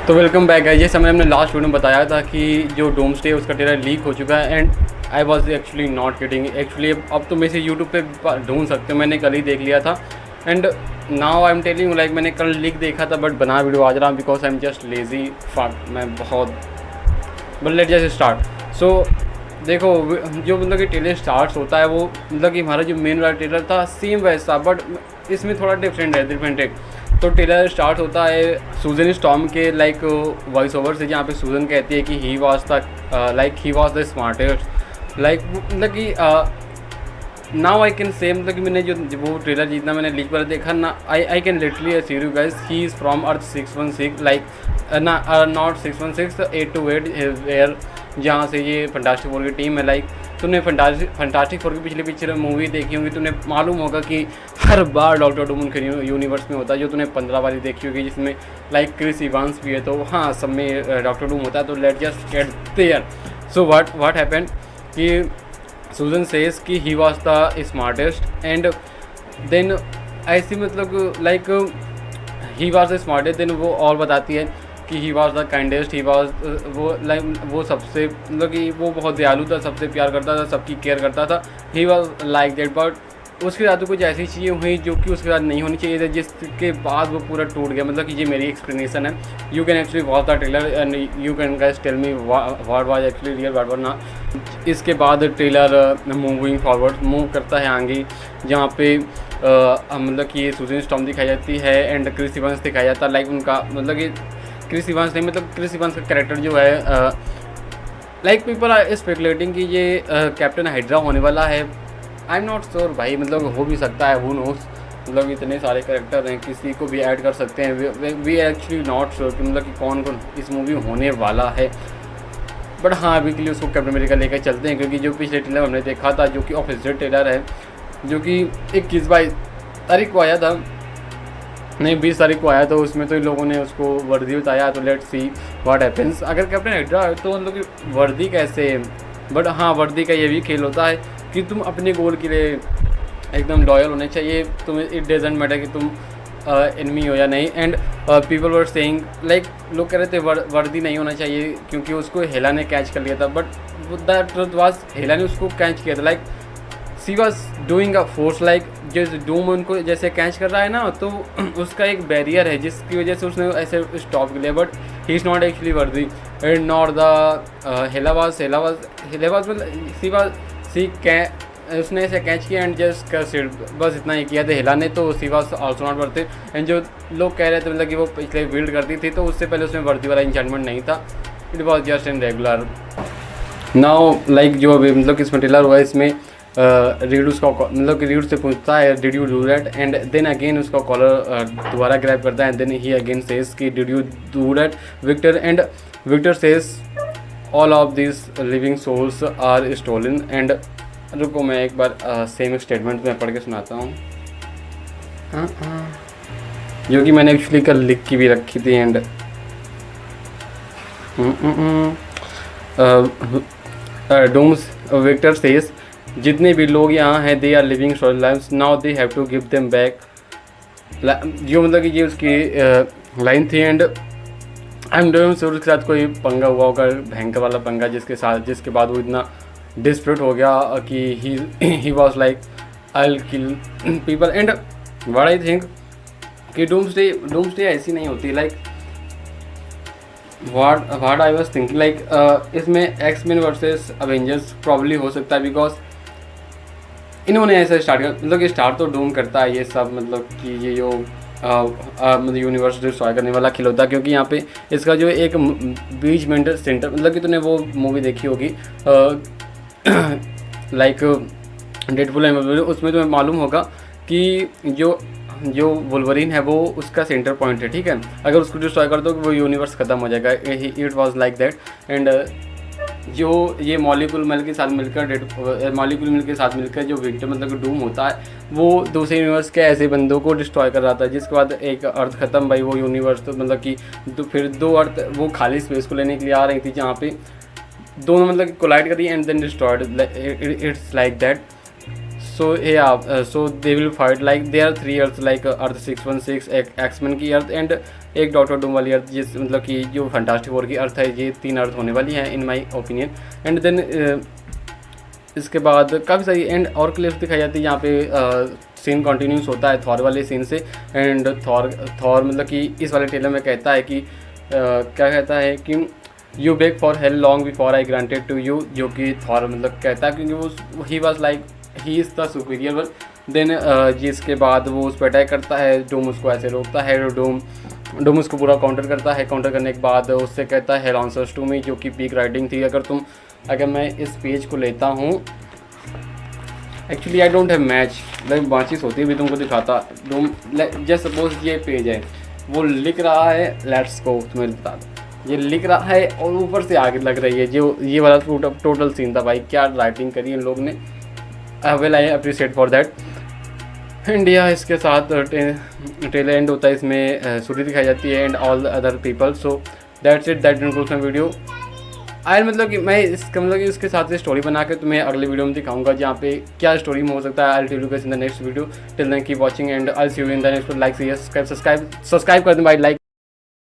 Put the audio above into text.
तो welcome back guys. जैसे मैंने अपने लास्ट वीडियो में बताया था कि जो डूम्सडे उसका ट्रेलर लीक हो चुका है and I was actually not kidding. Actually अब तो मैं इसे यूट्यूब पे ढूंढ सकते हो, मैंने कल ही देख लिया था and now I am telling like मैंने कल लीक देखा था बट बना वीडियो आज रहा because I am just lazy fuck. मैं बहुत बट लेट जस्ट स्टार्ट। सो देखो जो मतलब कि ट्रेलर स्टार्ट होता है वो मतलब कि हमारा जो मेन वाला ट्रेलर था सेम वैसा बट इसमें थोड़ा डिफरेंट है। तो ट्रेलर स्टार्ट होता है सूजन स्टॉर्म के लाइक वॉइस ओवर से, जहाँ पे सूजन कहती है कि he was the smartest like मतलब कि नाउ आई कैन से मतलब कि मैंने जो वो ट्रेलर जितना मैंने लीक पर देखा ना I can literally assure you guys he is from Earth 616 like not 616 828 where, जहाँ से ये फंटास्टिक फोर की टीम है। लाइक तुमने फंटास्टिक फोर की पिछली पिक्चर मूवी देखी होगी, तुम्हें मालूम होगा कि हर बार डॉक्टर डूम उनके यूनिवर्स में होता है, जो तुमने 15 वाली देखी होगी जिसमें लाइक क्रिस इवांस भी है। तो हाँ, सब में डॉक्टर डूम होता है। तो let just get there. So what happened कि सूजन सेज कि he was the smartest and then ऐसी मतलब like he was the smartest. Then वो और बताती है कि he was the kindest, he was वो सबसे मतलब कि वो बहुत दयालु था, सबसे प्यार करता था, सबकी केयर करता था। ही वॉज लाइक दैट बट उसके साथ तो कुछ ऐसी चीज़ें हुई जो कि उसके साथ नहीं होनी चाहिए थी, जिसके बाद वो पूरा टूट गया। मतलब कि ये मेरी एक्सप्लेनेशन है। You can actually watch the trailer and you can guys tell me what was actually real what was not. इसके बाद ट्रेलर मूविंग फॉरवर्ड मूव करता है आगे, जहाँ पे मतलब कि सूजन स्टॉर्म दिखाई जाती है एंड क्रिस इवांस दिखाया जाता है। लाइक उनका मतलब कि क्रिस इवांस नहीं, मतलब क्रिस इवांस का कैरेक्टर जो है लाइक पीपल आर स्पेकुलेटिंग कि ये कैप्टन हाइड्रा होने वाला है। आई एम नॉट श्योर भाई, मतलब हो भी सकता है, हु नोस। मतलब इतने सारे कैरेक्टर हैं, किसी को भी ऐड कर सकते हैं। वी एक्चुअली नॉट श्योर कि मतलब कि कौन कौन इस मूवी होने वाला है। बट हाँ, अभी के लिए उसको कैप्टन अमेरिका लेकर चलते हैं, क्योंकि जो पिछले ट्रेलर हमने देखा था जो कि ऑफिशियल ट्रेलर है, जो कि 21-22 तारीख को आया था, नहीं 20 तारीख को आया, तो उसमें तो इन लोगों ने उसको वर्दी बताया। तो लेट्स सी व्हाट हैपेंस। अगर कैप्टन हाइड्रा है तो मतलब कि वर्दी कैसे। बट हाँ, वर्दी का ये भी खेल होता है कि तुम अपने गोल के लिए एकदम लॉयल होने चाहिए। तुम्हें इट डजंट मैटर कि तुम एनिमी हो या नहीं। And people were saying like लोग कह रहे थे वर्दी नहीं होना चाहिए क्योंकि उसको हेला ने कैच कर लिया था। But the truth was Hela ने उसको कैच किया था। Like she was doing a force, like जैसे डूम उनको जैसे कैच कर रहा है ना, तो उसका एक बैरियर है जिसकी वजह से उसने ऐसे स्टॉप कर लिया। But he is not actually worthy and not the Hela was मतलब उसने ऐसे कैच किया एंड जस्ट बस इतना ही किया था हेला ने। तो she was also not worthy. And जो लोग कह रहे थे मतलब कि वो पिछले बिल्ड करती थी, तो उससे पहले उसमें वर्दी वाला इंचमेंट नहीं था, it was just in regular. Now like जो अभी मतलब किसमें ट्रेलर हुआ है, इसमें रीड उसका मतलब कि रीड से पूछता है did you do that, and then again उसका कॉलर दोबारा ग्रैब करता है। देन ही अगेन सेज कि did you do that Victor, and Victor says all of this living souls are stolen. And रुको मैं एक बार सेम स्टेटमेंट में पढ़ के सुनाता हूँ, जो कि मैंने एक्चुअली कल लिख की भी रखी थी। एंड डूम्स विक्टर सेज जितने भी लोग यहाँ हैं they are living short lives, now they have to give them back. जो मतलब कि ये उसकी लाइन थी। And I am doing sure उसके साथ कोई पंगा हुआ होगा, भयंकर वाला पंगा, जिसके बाद वो इतना डिस्प्यूट हो गया कि he was like I will kill people. And what I think कि डूम्सडे ऐसी नहीं होती। Like what I was thinking like इसमें एक्स-मेन वर्सेस अवेंजर्स प्रॉब्ली हो सकता है, बिकॉज इन्होंने ऐसा स्टार्ट किया। मतलब कि स्टार्ट तो डूम करता है ये सब, मतलब कि ये जो मतलब यूनिवर्स डिस्ट्रॉय करने वाला खेल होता है, क्योंकि यहाँ पे इसका जो एक बीच मेंटल सेंटर, मतलब कि तूने वो मूवी देखी होगी लाइक डेडपुल है, उसमें तुम्हें मालूम होगा कि जो वुल्वरीन है वो उसका सेंटर पॉइंट है, ठीक है। अगर उसको डिस्ट्रॉय कर दो वो यूनिवर्स खत्म हो जाएगा। It was like that. And जो ये मॉलिक्यूल मिल के साथ मिलकर जो विक्टर मतलब डूम होता है, वो दूसरे यूनिवर्स के ऐसे बंदों को डिस्ट्रॉय कर रहा था, जिसके बाद एक अर्थ ख़त्म भाई, वो यूनिवर्स तो मतलब कि फिर दो अर्थ वो खाली स्पेस को लेने के लिए आ रही थी, जहाँ पे दोनों मतलब कोलाइड करी and then destroyed. It's like that. So yeah, so they will fight like there are 3 Earths like Earth 616, X-Men की Earth and एक डॉक्टर डूम वाली अर्थ, जिस मतलब कि जो फैंटास्टिक फोर की अर्थ है, ये 3 अर्थ होने वाली है इन माई ओपिनियन। एंड देन इसके बाद काफ़ी सारी एंड और क्लिप्स दिखाई जाती है। यहाँ पे सीन कंटिन्यूस होता है थॉर वाले सीन से। एंड थॉर मतलब कि इस वाले ट्रेलर में कहता है कि क्या कहता है कि you bake for hell long before I granted to you, जो कि थॉर मतलब कहता है क्योंकि वो he was like he is the superior one. Then जिसके बाद वो उस पर अटैक करता है, डूम उसको ऐसे रोकता है, डूम उसको पूरा काउंटर करता है। काउंटर करने के बाद उससे कहता है हेल आंसर्स टू मी, जो कि पीक राइटिंग थी। अगर मैं इस पेज को लेता हूँ, actually I don't have match, like बातचीत होती है भी तुमको दिखाता। डूम जस्ट सपोज ये पेज है, वो लिख रहा है लेट्स गो, तुम्हें बता दो ये लिख रहा है और ऊपर से आगे लग रही है। जो ये वाला टोटल सीन था भाई, क्या राइटिंग करी इन लोग ने, well I appreciate for that. India इसके साथ ट्रेलर एंड होता है, इसमें सूर्य दिखाई जाती है and all other people. So that's it, that includes my video. I मतलब कि मैं इसका मतलब कि इसके साथ स्टोरी बना के तुम्हें अगले वीडियो में दिखाऊंगा, जहाँ पे क्या स्टोरी में हो सकता है। I tell you guys in the next video. Till then keep watching and I see you in the next. Like subscribe कर दें भाई, लाइक